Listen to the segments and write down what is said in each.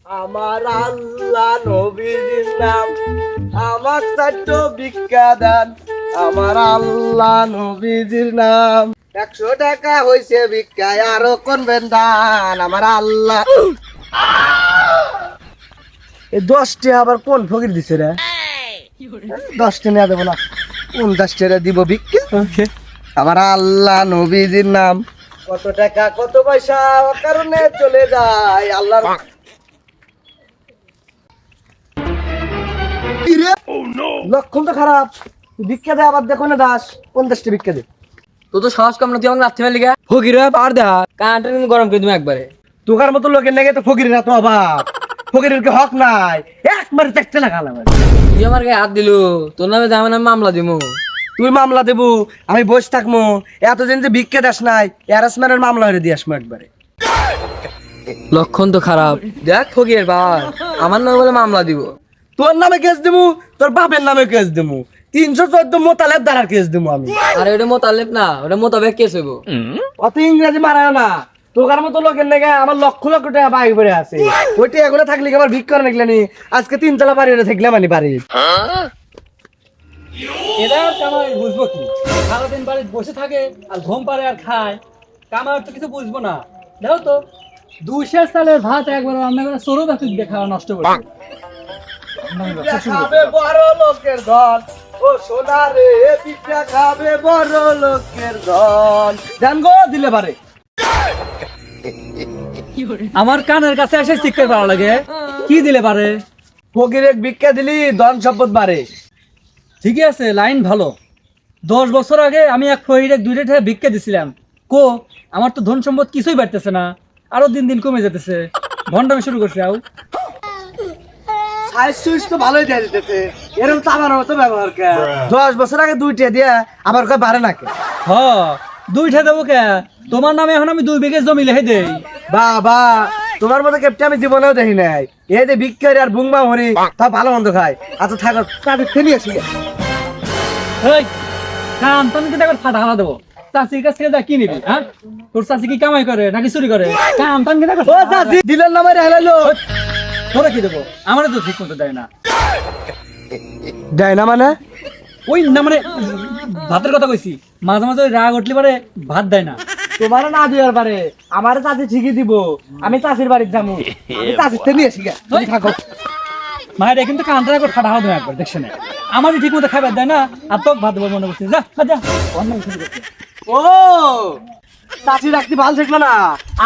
আমার আল্লাহ নবীর নাম আমার চারট ভিক্ষা দান আমার আল্লাহ নবীজির নাম 100 টাকা হইছে ভিক্ষায় আরো কোনবেন দান আমার আল্লাহ এই 10টি আবার কোন ফকির দিছে রে 10টি নিয়ে দেবো না 50 টাকা দিব ভিক্ষা আমার আল্লাহ নবীজির নাম কত টাকা কত পয়সা কারণে চলে যায় আল্লাহ লক্ষণ তো খারাপ ভিক্ষা দে আবার দেখো না দাস 50টি ভিক্ষা দে তো তো সাহস কম না তুই আমাকে রাত্রিবেলা লিখা ফকির পার দেখা কানটা গরম করে তুমি একবারে তোকার মতো লোকের নাকি তো ফকির না তো অভাব ফকিরের কি হক নাই একবারে দেখতে লাগালাম তুই আমার গায়ে হাত দিলু তোর নামে যাবে না মামলা দিমু তুই মামলা দেবো আমি বসে থাকবো এতদিন যে ভিক্ষা দাস নাই হ্যারাসমেন্টের মামলা হয়ে দিয়ে আসবো একবারে লক্ষণ তো খারাপ দেখ ফকির বাবা আমার নামে বলে মামলা দিব তোর নামে কেস দেবো তোর বাপের নামে কেস দেবো 314 মোতালেব দ্বারা কেস দেবো আমি আরে ওটা মোতালেব না ওটা মোতাবেক কেস হইব অত ইংরেজি মারায় না তোকার মতো লোকের নাকি আমার লক্ষ লক্ষ টাকা বাইক পড়ে আছে ওইটা এগুলো থাকলে কি আমার ভিক্ষা করে নাকলেনি আজকে 3 তলা বাড়ি থাকলে মানে বাড়ি এরা কামাই বুঝবো কি সারাদিন বাড়িতে বসে থাকে আর ঘুম পারে আর খায় কামাই তো কিছু বুঝবো না দেখো তো 200 সালের ভাত একবার রান্না করে সরু বাকি দেখা নষ্ট করে খাবে বড় লোকের ধন ও সোনা রে পিঠা খাবে বড় লোকের ধন জান গো দিলে পারে আমার কানের কাছে এসে শিক্ষা ভালো লাগে কি দিলে পারে ফকির এক ভিক্ষা দিলি ধন সম্পদ বাড়ে ঠিকই আছে লাইন ভালো 10 বছর আগে আমি এক ফকিরে 2 টাকা ভিক্ষা দিছিলাম কো আমার তো ধন সম্পদ কিছুই বাড়তেছে না আরো দিন দিন কমে যেতেছে ভন্ডামি শুরু করছে আও সাইজ সুইচ তো ভালোই দিয়ে দিতেছে এরকম তো আমার মতো ব্যবহার কে 10 বছর আগে 2টা দিয়া আবার কয় বাড়ে না কে হ 2টা দেবো কে তোমার নামে এখন আমি 2 বিঘে জমি লিখে দেই বাবা তোমার মতো কেপটা আমি জীবনেও দেখি নাই এই যে ভিক্ষারি আর বুংমা হরি তা ভালো মন্দ খায় আচ্ছা থাকো তাদের ফেলি আসি এই কাম তুমি কি একবার ফাটা হালা দেবো চাষির কাছ থেকে যা কি নিবি হ্যাঁ তোর চাষি কি কামাই করে নাকি চুরি করে কাম তুমি কি ও চাচি দিলেন না মারে হেলাইলো তোরা কি দেবো আমারও তো ঠিক মতো দেয় না দেয় না মানে ওই না মানে ভাতের কথা কইছি মাঝে মাঝে রাগ উঠলে পারে ভাত দেয় না তোমার না দিয়ার পারে আমারে চাচি ঠিকই দিব আমি চাচির বাড়িতে যাবো আমি চাচির থেকে নিয়ে আসি গে তুমি থাকো মায়ের কিন্তু কানটা একবার ফাটা হালা দেবে একবার দেখছে না আমারই ঠিক মতো খাবার দেয় না আর তো ভাত দেবো মনে করছি যা যা অন্য কিছু করছে ও চাচি ডাকতে ভাল দেখলো না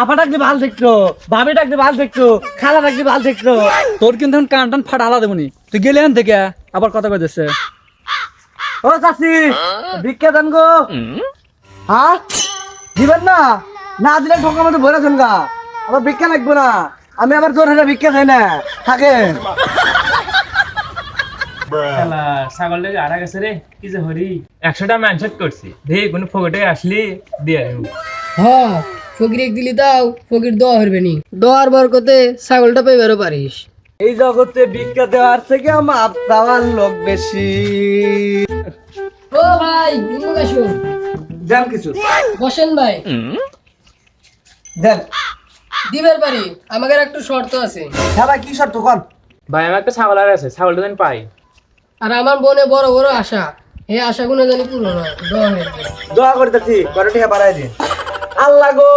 আপা ডাকতে ভাল দেখতো ভাবি ডাকতে ভাল দেখতো খালা ডাকতে ভাল দেখতো তোর কিন্তু এখন কান টান ফাটা হালা দেবো নি তুই গেলে আন থেকে আবার কথা কই দিচ্ছে ও চাচি ভিক্ষা দেন গো হ্যাঁ দিবেন না না দিলে ঠোকা মতো ভরে গা আবার ভিক্ষা লাগবো না আমি আবার তোর হাতে ভিক্ষা খাই না থাকেন ছাগল লেগে আড়া গেছে রে কি যে হরি 100টা ম্যানশট করছি দেখি কোনো ফোকটে আসলি দিয়ে দেবো হ্যাঁ ফকির এক দিলি দাও ফকির দোয়া হরবে নি দোয়ার বরকতে ছাগলটা পাইবারও পারিস এই জগতে ভিক্ষা দেওয়ার থেকে আমার দেওয়ার লোক বেশি ও ভাই নিমুক আসুন দেন কিছু বসেন ভাই দেন দিবের পারি আমাদের একটু শর্ত আছে হ্যাঁ ভাই কি শর্ত কন ভাই আমার একটা ছাগল আর আছে ছাগলটা যেন পাই আর আমার বনে বড় বড় আশা এই আশাগুলো জানি পূর্ণ হয় দোয়া হয়ে দোয়া করতেছি কত টাকা বাড়াই দিন আল্লাহ গো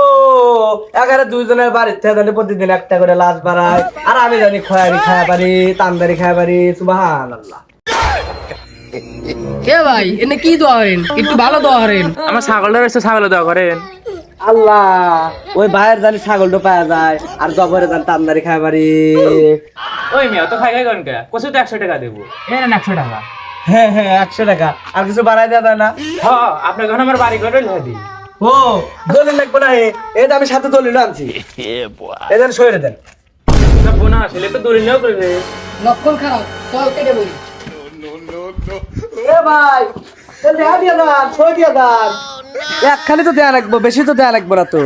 11 জনের বাড়িতে জানি প্রতিদিন একটা করে লাশ বাড়ায় আর আমি জানি খয়ারি খাওয়া পারি তান্দারি খাওয়া পারি সুবহানাল্লাহ কে ভাই এনে কি দোয়া করেন একটু ভালো দোয়া করেন আমার ছাগলটা রয়েছে ছাগল দেওয়া করেন আল্লাহ ওই ভাইয়ের জানি ছাগলটা পাওয়া যায় আর জবরে জানি তান্দারি খাওয়া পারি ওই মেয়ে তো খাই খাই করেন কে কচু তো 100 টাকা দেবো হ্যাঁ 100 টাকা হ্যাঁ হ্যাঁ 100 টাকা আর কিছু বাড়াই দেওয়া যায় না হ্যাঁ আপনার ঘরে আমার বাড়ি ঘরে লিখে দিই ও দলিল লাগবে না এটা আমি সাথে দলিল আনছি এদের সইরে দেন না বোনা আসলে তো দলিল নেও করবে লক্ষণ খারাপ চল কেটে বলি এ ভাই দেয়া দিয়ে দান সই দিয়ে দান একখানি তো দেয়া লাগবো বেশি তো দেয়া লাগবো না তো